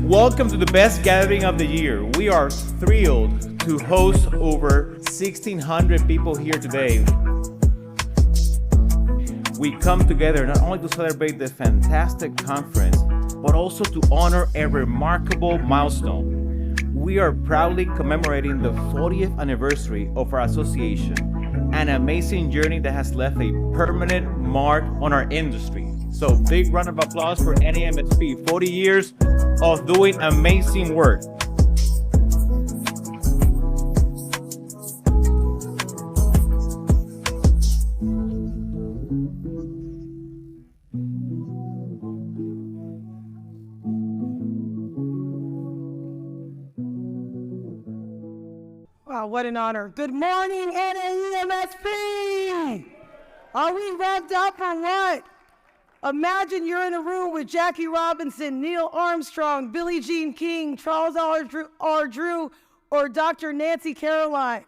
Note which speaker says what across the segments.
Speaker 1: Welcome to the best gathering of the year. We are thrilled to host over 1,600 people here today. We come together not only to celebrate the fantastic conference, but also to honor a remarkable milestone. We are proudly commemorating the 40th anniversary of our association, an amazing journey that has left a permanent mark on our industry. So big round of applause for NAEMSP, 40 years of doing amazing work.
Speaker 2: Wow, what an honor. Good morning, NAEMSP! Are we revved up or what? Imagine you're in a room with Jackie Robinson, Neil Armstrong, Billie Jean King, Charles R. Drew, or Dr. Nancy Caroline.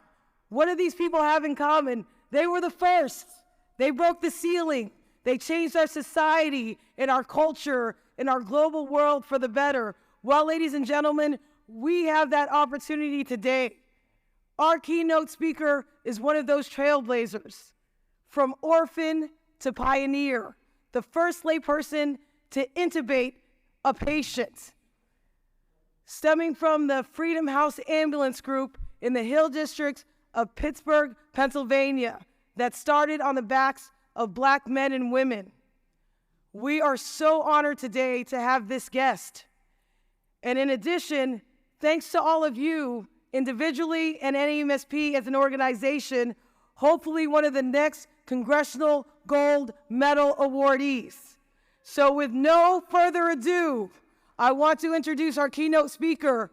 Speaker 2: What do these people have in common? They were the first. They broke the ceiling. They changed our society and our culture and our global world for the better. Well, ladies and gentlemen, we have that opportunity today. Our keynote speaker is one of those trailblazers. From orphan to pioneer, the first layperson to intubate a patient. Stemming from the Freedom House Ambulance Group in the Hill District of Pittsburgh, Pennsylvania, that started on the backs of Black men and women. We are so honored today to have this guest. And in addition, thanks to all of you, individually and NAEMSP as an organization, hopefully one of the next Congressional Gold Medal awardees. So with no further ado, I want to introduce our keynote speaker,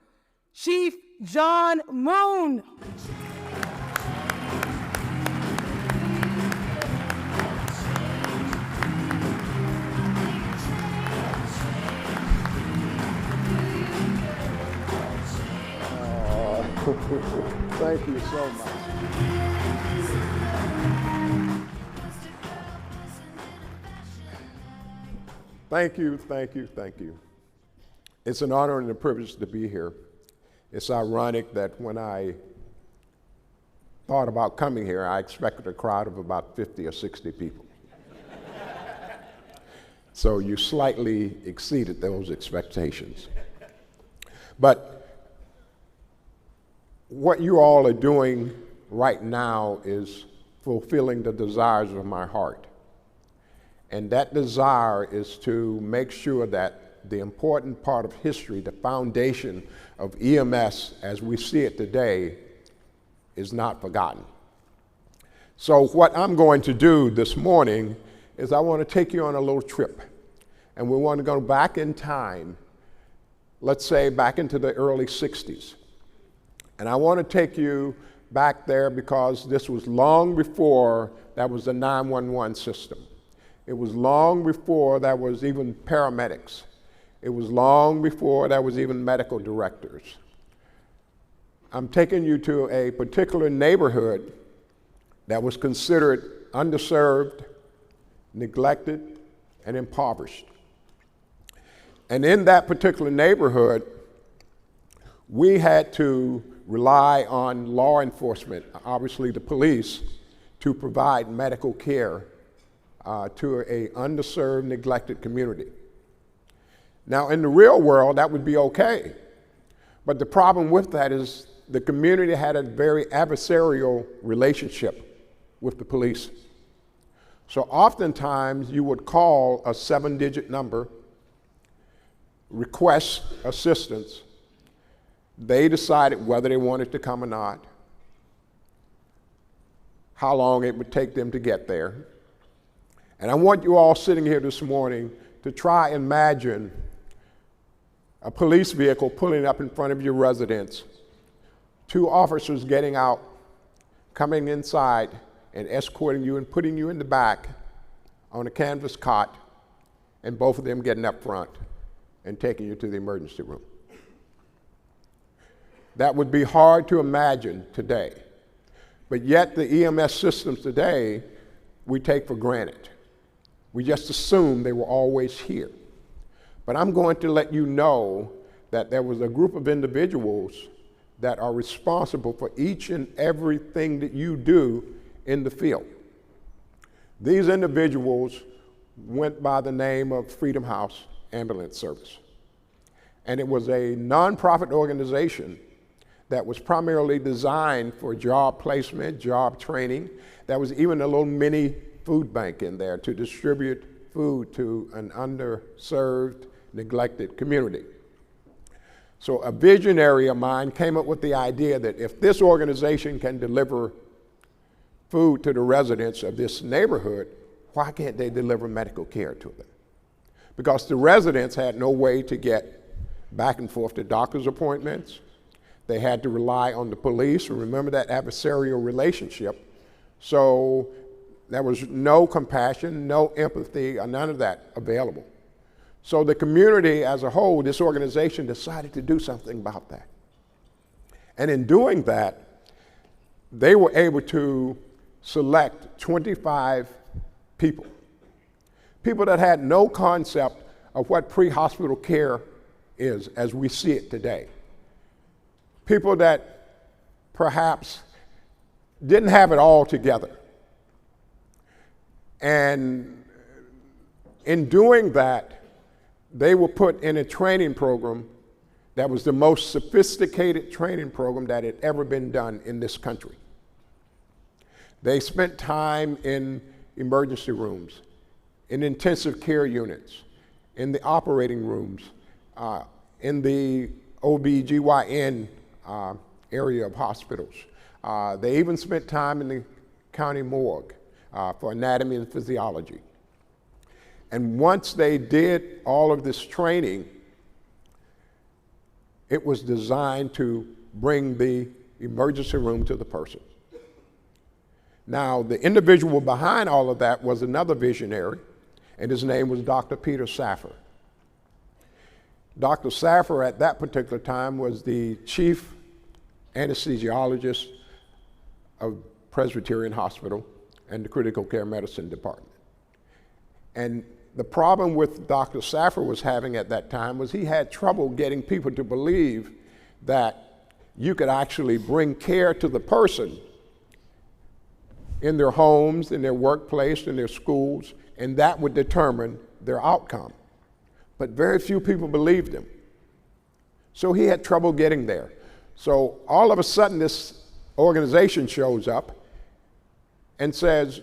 Speaker 2: Chief John Moon.
Speaker 3: Thank you so much. Thank you, thank you, thank you. It's an honor and a privilege to be here. It's ironic that when I thought about coming here, I expected a crowd of about 50 or 60 people. So you slightly exceeded those expectations. But what you all are doing right now is fulfilling the desires of my heart. And that desire is to make sure that the important part of history, the foundation of EMS as we see it today, is not forgotten. So what I'm going to do this morning is I want to take you on a little trip. And we want to go back in time, let's say back into the early 60s. And I want to take you back there because this was long before that was the 911 system. It was long before that was even paramedics. It was long before that was even medical directors. I'm taking you to a particular neighborhood that was considered underserved, neglected, and impoverished. And in that particular neighborhood, we had to rely on law enforcement, obviously the police, to provide medical care to an underserved, neglected community. Now, in the real world, that would be okay. But the problem with that is the community had a very adversarial relationship with the police. So oftentimes, you would call a 7-digit number, request assistance. They decided whether they wanted to come or not, how long it would take them to get there. And I want you all sitting here this morning to try and imagine a police vehicle pulling up in front of your residence, 2 officers getting out, coming inside and escorting you and putting you in the back on a canvas cot, and both of them getting up front and taking you to the emergency room. That would be hard to imagine today. But yet the EMS systems today, we take for granted. We just assume they were always here. But I'm going to let you know that there was a group of individuals that are responsible for each and everything that you do in the field. These individuals went by the name of Freedom House Ambulance Service. And it was a nonprofit organization that was primarily designed for job placement, job training. There was even a little mini food bank in there to distribute food to an underserved, neglected community. So a visionary of mine came up with the idea that if this organization can deliver food to the residents of this neighborhood, why can't they deliver medical care to them? Because the residents had no way to get back and forth to doctor's appointments. They had to rely on the police. Remember that adversarial relationship. So there was no compassion, no empathy, or none of that available. So the community as a whole, this organization decided to do something about that. And in doing that, they were able to select 25 people that had no concept of what pre-hospital care is as we see it today. People that perhaps didn't have it all together. And in doing that, they were put in a training program that was the most sophisticated training program that had ever been done in this country. They spent time in emergency rooms, in intensive care units, in the operating rooms, in the OB/GYN area of hospitals. They even spent time in the county morgue for anatomy and physiology. And once they did all of this training, it was designed to bring the emergency room to the person. Now, the individual behind all of that was another visionary, and his name was Dr. Peter Saffer. Dr. Saffer at that particular time was the chief anesthesiologist of Presbyterian Hospital and the critical care medicine department. And the problem with Dr. Saffer was having at that time was he had trouble getting people to believe that you could actually bring care to the person in their homes, in their workplace, in their schools, and that would determine their outcome. But very few people believed him. So he had trouble getting there. So all of a sudden this organization shows up and says,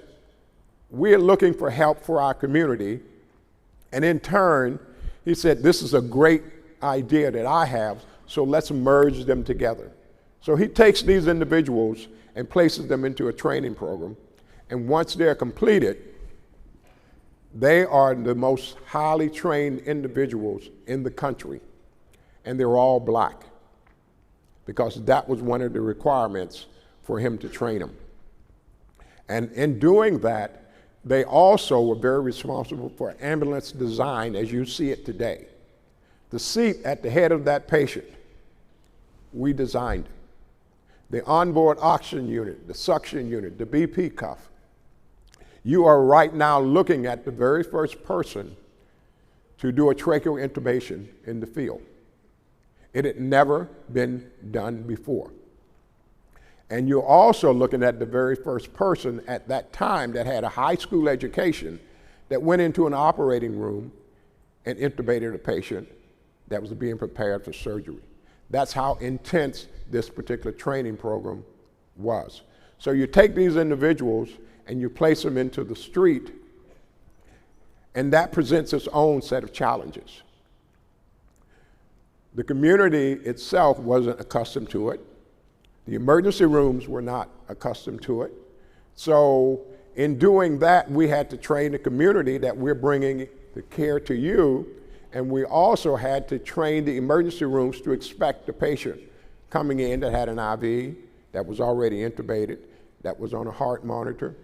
Speaker 3: we're looking for help for our community. And in turn, he said, this is a great idea that I have, so let's merge them together. So he takes these individuals and places them into a training program. And once they're completed, they are the most highly trained individuals in the country. And they're all black, because that was one of the requirements for him to train them. And in doing that, they also were very responsible for ambulance design as you see it today. The seat at the head of that patient, we designed it. The onboard oxygen unit, the suction unit, the BP cuff. You are right now looking at the very first person to do a tracheal intubation in the field. It had never been done before. And you're also looking at the very first person at that time that had a high school education that went into an operating room and intubated a patient that was being prepared for surgery. That's how intense this particular training program was. So you take these individuals and you place them into the street, and that presents its own set of challenges. The community itself wasn't accustomed to it. The emergency rooms were not accustomed to it. So in doing that, we had to train the community that we're bringing the care to you, and we also had to train the emergency rooms to expect the patient coming in that had an IV, that was already intubated, that was on a heart monitor.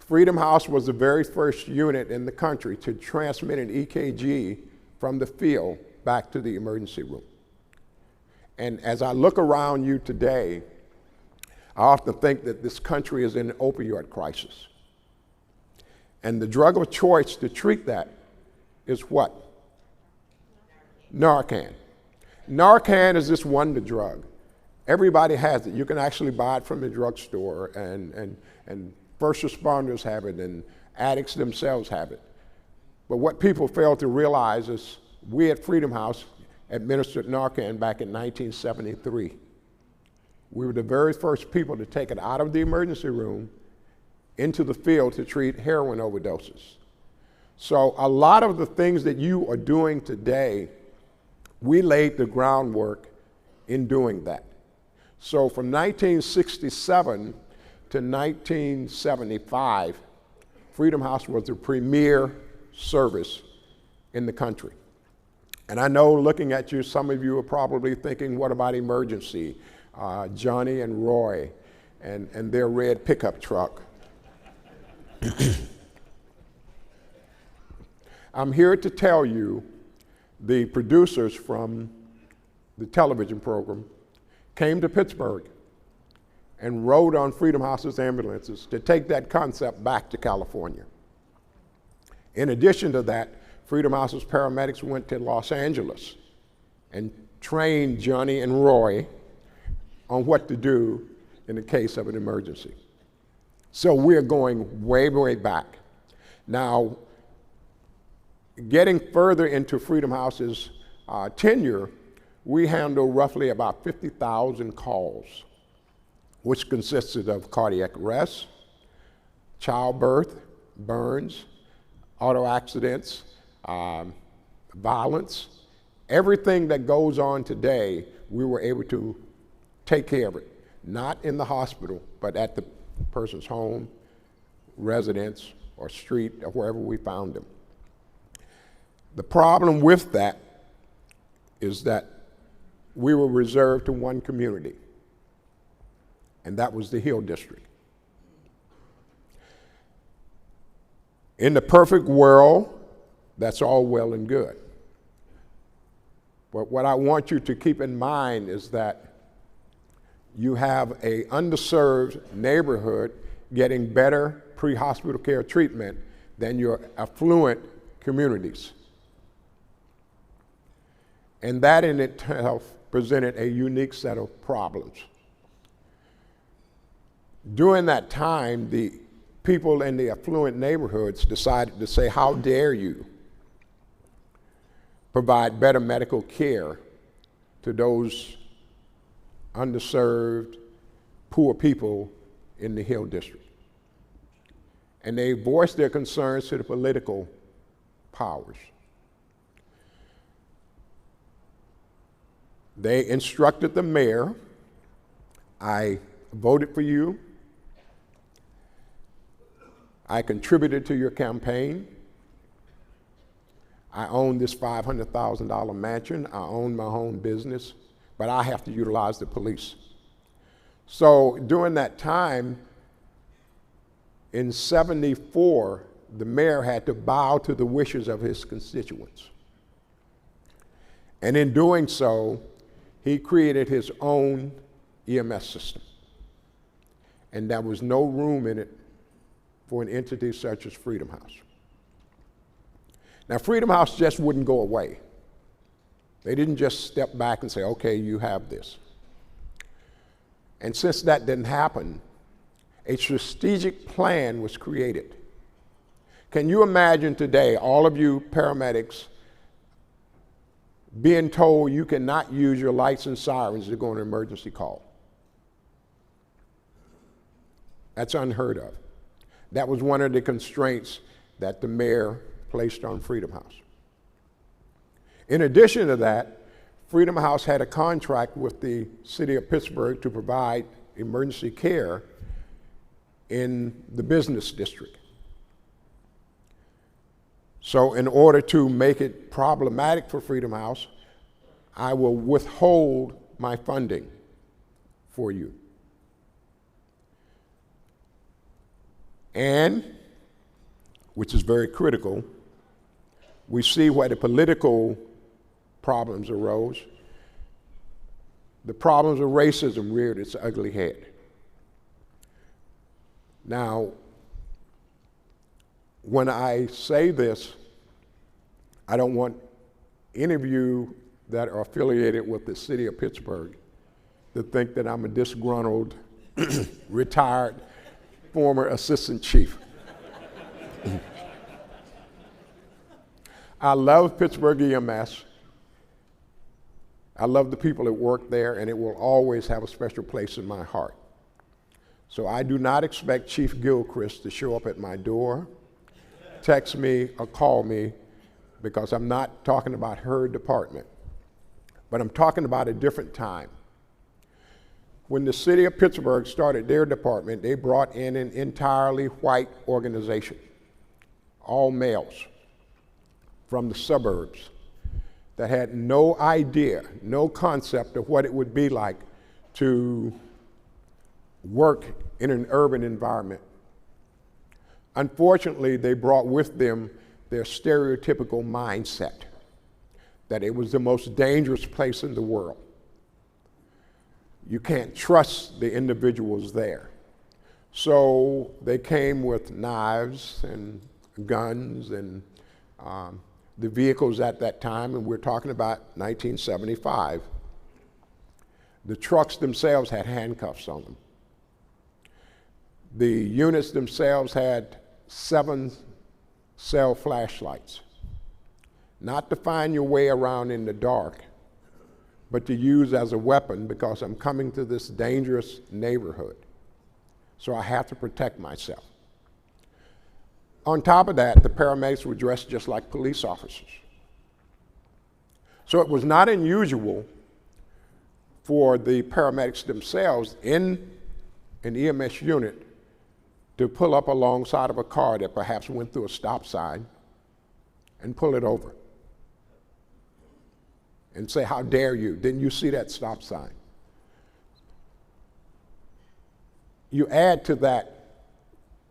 Speaker 3: Freedom House was the very first unit in the country to transmit an EKG from the field back to the emergency room. And as I look around you today, I often think that this country is in an opioid crisis. And the drug of choice to treat that is what? Narcan. Narcan is this wonder drug. Everybody has it. You can actually buy it from the drugstore, and first responders have it, and addicts themselves have it. But what people fail to realize is we at Freedom House administered Narcan back in 1973. We were the very first people to take it out of the emergency room into the field to treat heroin overdoses. So a lot of the things that you are doing today, we laid the groundwork in doing that. So from 1967 to 1975, Freedom House was the premier service in the country. And I know, looking at you, some of you are probably thinking, what about emergency? Johnny and Roy and their red pickup truck. I'm here to tell you the producers from the television program came to Pittsburgh and rode on Freedom House's ambulances to take that concept back to California. In addition to that, Freedom House's paramedics went to Los Angeles and trained Johnny and Roy on what to do in the case of an emergency. So we're going way, way back. Now, getting further into Freedom House's tenure, we handle roughly about 50,000 calls, which consisted of cardiac arrest, childbirth, burns, auto accidents, violence. Everything that goes on today, we were able to take care of it, not in the hospital, but at the person's home, residence, or street, or wherever we found them. The problem with that is that we were reserved to one community, and that was the Hill District. In the perfect world, that's all well and good. But what I want you to keep in mind is that you have an underserved neighborhood getting better pre-hospital care treatment than your affluent communities. And that in itself presented a unique set of problems. During that time, the people in the affluent neighborhoods decided to say, how dare you provide better medical care to those underserved, poor people in the Hill District. And they voiced their concerns to the political powers. They instructed the mayor, I voted for you, I contributed to your campaign, I own this $500,000 mansion, I own my own business, but I have to utilize the police. So during that time, in '74, the mayor had to bow to the wishes of his constituents. And in doing so, he created his own EMS system. And there was no room in it for an entity such as Freedom House. Now, Freedom House just wouldn't go away. They didn't just step back and say, okay, you have this. And since that didn't happen, a strategic plan was created. Can you imagine today, all of you paramedics, being told you cannot use your lights and sirens to go on an emergency call? That's unheard of. That was one of the constraints that the mayor placed on Freedom House. In addition to that, Freedom House had a contract with the city of Pittsburgh to provide emergency care in the business district. So in order to make it problematic for Freedom House, I will withhold my funding for you. And, which is very critical, we see where the political problems arose. The problems of racism reared its ugly head. Now, when I say this, I don't want any of you that are affiliated with the city of Pittsburgh to think that I'm a disgruntled, retired former assistant chief. I love Pittsburgh EMS. I love the people that work there, and it will always have a special place in my heart. So I do not expect Chief Gilchrist to show up at my door, text me, or call me, because I'm not talking about her department, but I'm talking about a different time. When the city of Pittsburgh started their department, they brought in an entirely white organization, all males from the suburbs that had no idea, no concept of what it would be like to work in an urban environment. Unfortunately, they brought with them their stereotypical mindset that it was the most dangerous place in the world. You can't trust the individuals there. So they came with knives and guns and the vehicles at that time, and we're talking about 1975. The trucks themselves had handcuffs on them. The units themselves had 7-cell flashlights, not to find your way around in the dark, but to use as a weapon because I'm coming to this dangerous neighborhood. So I have to protect myself. On top of that, the paramedics were dressed just like police officers. So it was not unusual for the paramedics themselves in an EMS unit to pull up alongside of a car that perhaps went through a stop sign and pull it over and say, "How dare you? Didn't you see that stop sign?" You add to that,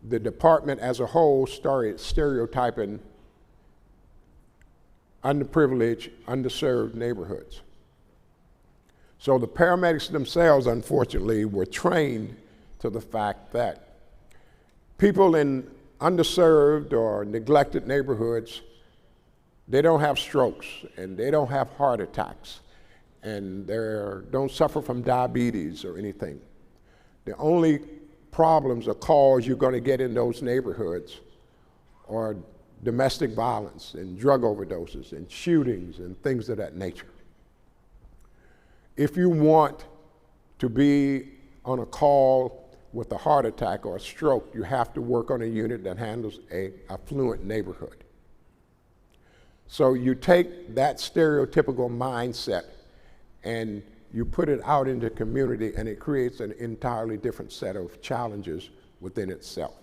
Speaker 3: the department as a whole started stereotyping underprivileged, underserved neighborhoods. So the paramedics themselves, unfortunately, were trained to the fact that people in underserved or neglected neighborhoods, they don't have strokes and they don't have heart attacks and they don't suffer from diabetes or anything. The only problems or calls you're going to get in those neighborhoods are domestic violence and drug overdoses and shootings and things of that nature. If you want to be on a call with a heart attack or a stroke, you have to work on a unit that handles an affluent neighborhood. So you take that stereotypical mindset and you put it out into the community, and it creates an entirely different set of challenges within itself.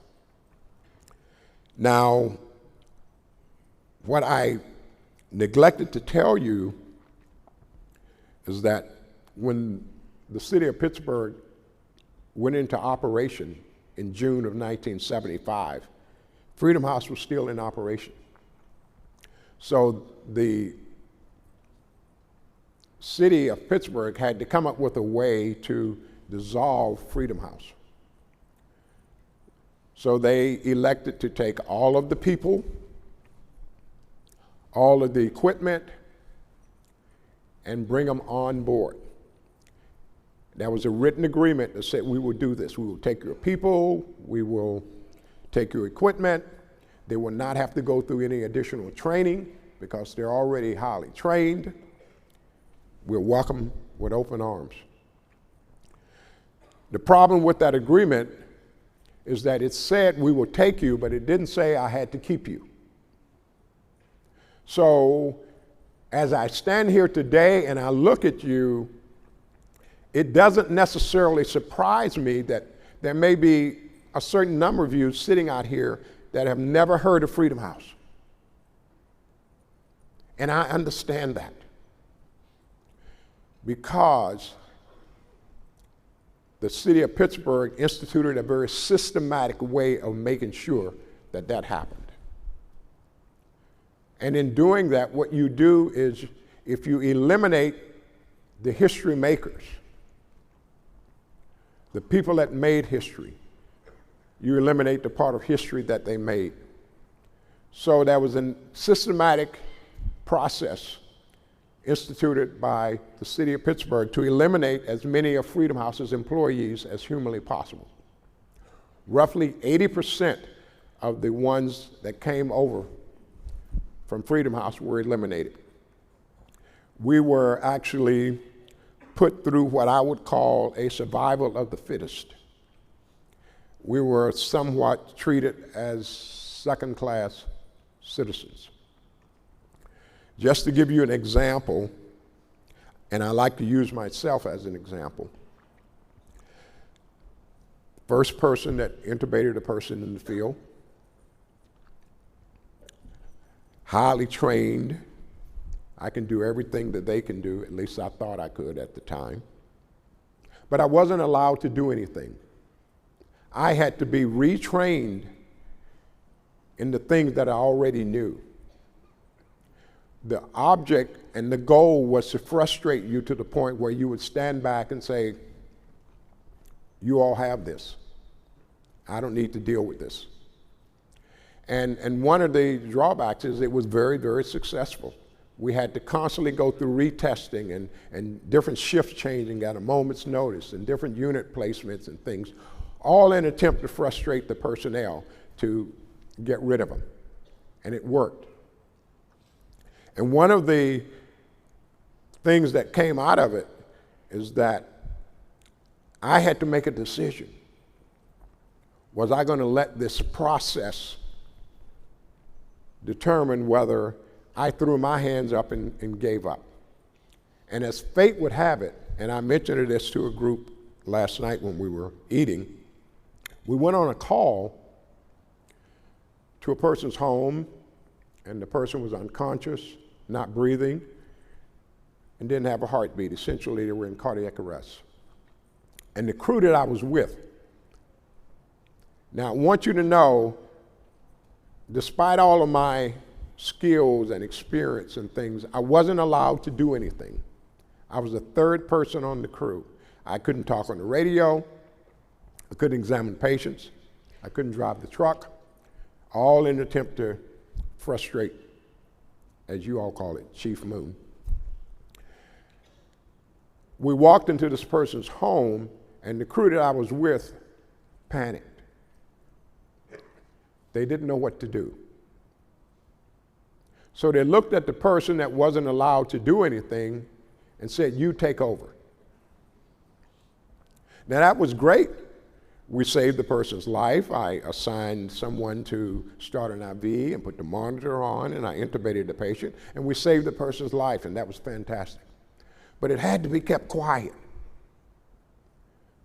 Speaker 3: Now, what I neglected to tell you is that when the city of Pittsburgh went into operation in June of 1975, Freedom House was still in operation. So the city of Pittsburgh had to come up with a way to dissolve Freedom House. So they elected to take all of the people, all of the equipment, and bring them on board. There was a written agreement that said, we will do this. We will take your people, we will take your equipment. They will not have to go through any additional training because they're already highly trained. We'll welcome with open arms. The problem with that agreement is that it said we will take you, but it didn't say I had to keep you. So as I stand here today and I look at you, it doesn't necessarily surprise me that there may be a certain number of you sitting out here that have never heard of Freedom House. And I understand that, because the city of Pittsburgh instituted a very systematic way of making sure that that happened. And in doing that, what you do is, if you eliminate the history makers, the people that made history, you eliminate the part of history that they made. So there was a systematic process instituted by the city of Pittsburgh to eliminate as many of Freedom House's employees as humanly possible. Roughly 80% of the ones that came over from Freedom House were eliminated. We were actually put through what I would call a survival of the fittest. We were somewhat treated as second-class citizens. Just to give you an example, and I like to use myself as an example, first person that intubated a person in the field, highly trained. I can do everything that they can do, at least I thought I could at the time. But I wasn't allowed to do anything. I had to be retrained in the things that I already knew. The object and the goal was to frustrate you to the point where you would stand back and say, you all have this. I don't need to deal with this. And one of the drawbacks is it was very, very successful. We had to constantly go through retesting and different shift changing at a moment's notice and different unit placements and things, all in an attempt to frustrate the personnel to get rid of them. And it worked. And one of the things that came out of it is that I had to make a decision. Was I going to let this process determine whether I threw my hands up and gave up? And as fate would have it, and I mentioned this to a group last night when we were eating, we went on a call to a person's home, and the person was unconscious, not breathing, and didn't have a heartbeat. Essentially, they were in cardiac arrest. And the crew that I was with, now I want you to know, despite all of my skills and experience and things, I wasn't allowed to do anything. I was the third person on the crew. I couldn't talk on the radio. I couldn't examine patients. I couldn't drive the truck, all in an attempt to frustrate, as you all call it, Chief Moon. We walked into this person's home, and the crew that I was with panicked. They didn't know what to do. So they looked at the person that wasn't allowed to do anything and said, you take over. Now that was great. We saved the person's life. I assigned someone to start an IV and put the monitor on, and I intubated the patient, and we saved the person's life, and that was fantastic. But it had to be kept quiet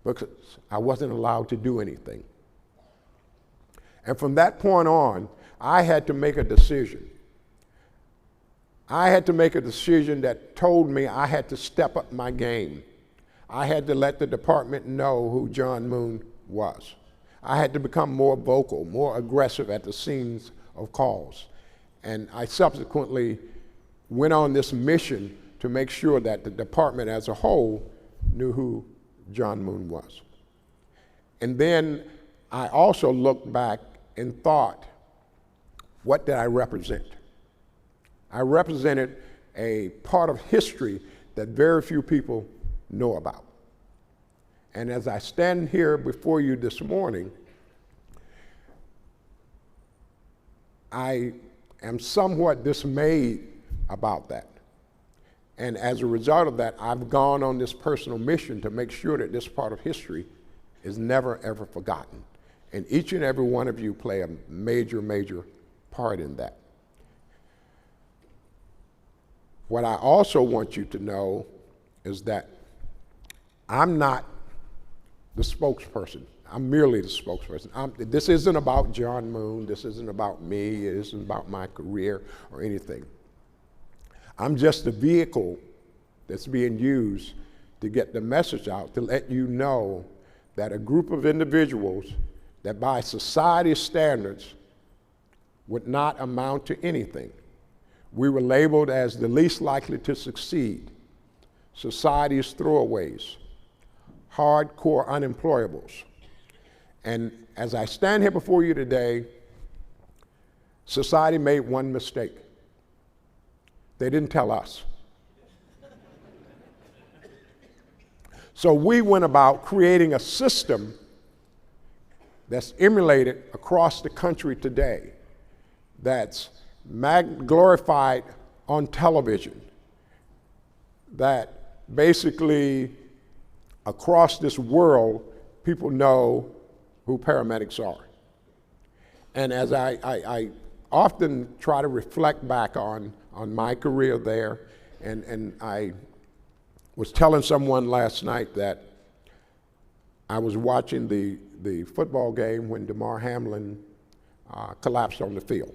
Speaker 3: because I wasn't allowed to do anything. And from that point on, I had to make a decision. I had to make a decision that told me I had to step up my game. I had to let the department know who John Moon was. I had to become more vocal, more aggressive at the scenes of calls. And I subsequently went on this mission to make sure that the department as a whole knew who John Moon was. And then I also looked back and thought, what did I represent? I represented a part of history that very few people know about. And as I stand here before you this morning, I am somewhat dismayed about that. And as a result of that, I've gone on this personal mission to make sure that this part of history is never, ever forgotten. And each and every one of you play a major, major part in that. What I also want you to know is that I'm not the spokesperson. I'm merely the spokesperson. This isn't about John Moon. This isn't about me. It isn't about my career or anything. I'm just a vehicle that's being used to get the message out, to let you know that a group of individuals that by society's standards would not amount to anything. We were labeled as the least likely to succeed, society's throwaways, hardcore unemployables. And as I stand here before you today, society made one mistake. They didn't tell us. So we went about creating a system that's emulated across the country today, that's glorified on television, that basically across this world, people know who paramedics are. And as I often try to reflect back on my career there, and I was telling someone last night that I was watching the football game when Damar Hamlin collapsed on the field.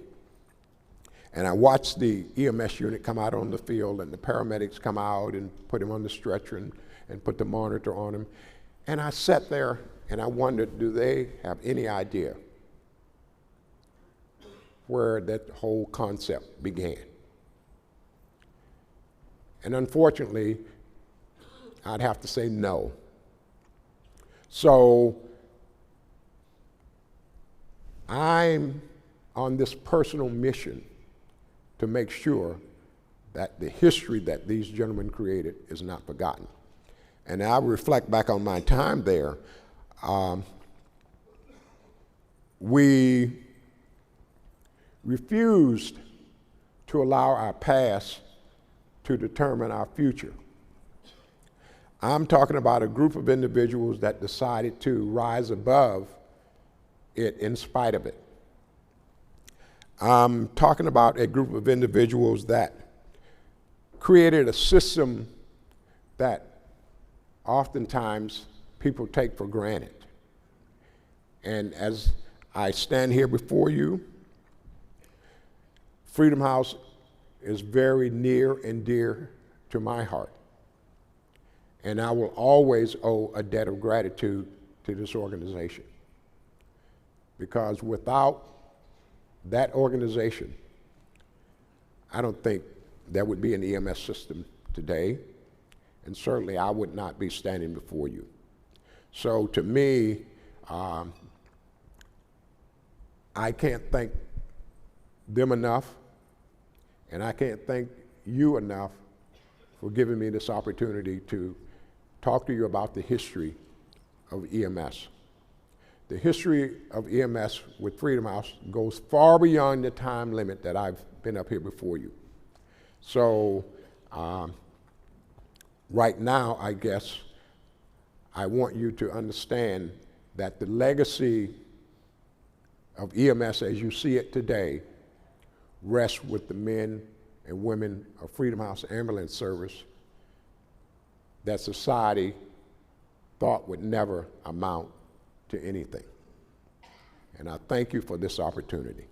Speaker 3: And I watched the EMS unit come out on the field, and the paramedics come out and put him on the stretcher and put the monitor on him. And I sat there and I wondered, do they have any idea where that whole concept began? And unfortunately, I'd have to say no. So I'm on this personal mission to make sure that the history that these gentlemen created is not forgotten. And I reflect back on my time there. We refused to allow our past to determine our future. I'm talking about a group of individuals that decided to rise above it in spite of it. I'm talking about a group of individuals that created a system that oftentimes people take for granted. And as I stand here before you, Freedom House is very near and dear to my heart. And I will always owe a debt of gratitude to this organization. Because without that organization, I don't think there would be an EMS system today, and certainly I would not be standing before you. So to me, I can't thank them enough, and I can't thank you enough for giving me this opportunity to talk to you about the history of EMS. The history of EMS with Freedom House goes far beyond the time limit that I've been up here before you. So right now, I guess, I want you to understand that the legacy of EMS as you see it today rests with the men and women of Freedom House Ambulance Service that society thought would never amount to anything. And I thank you for this opportunity.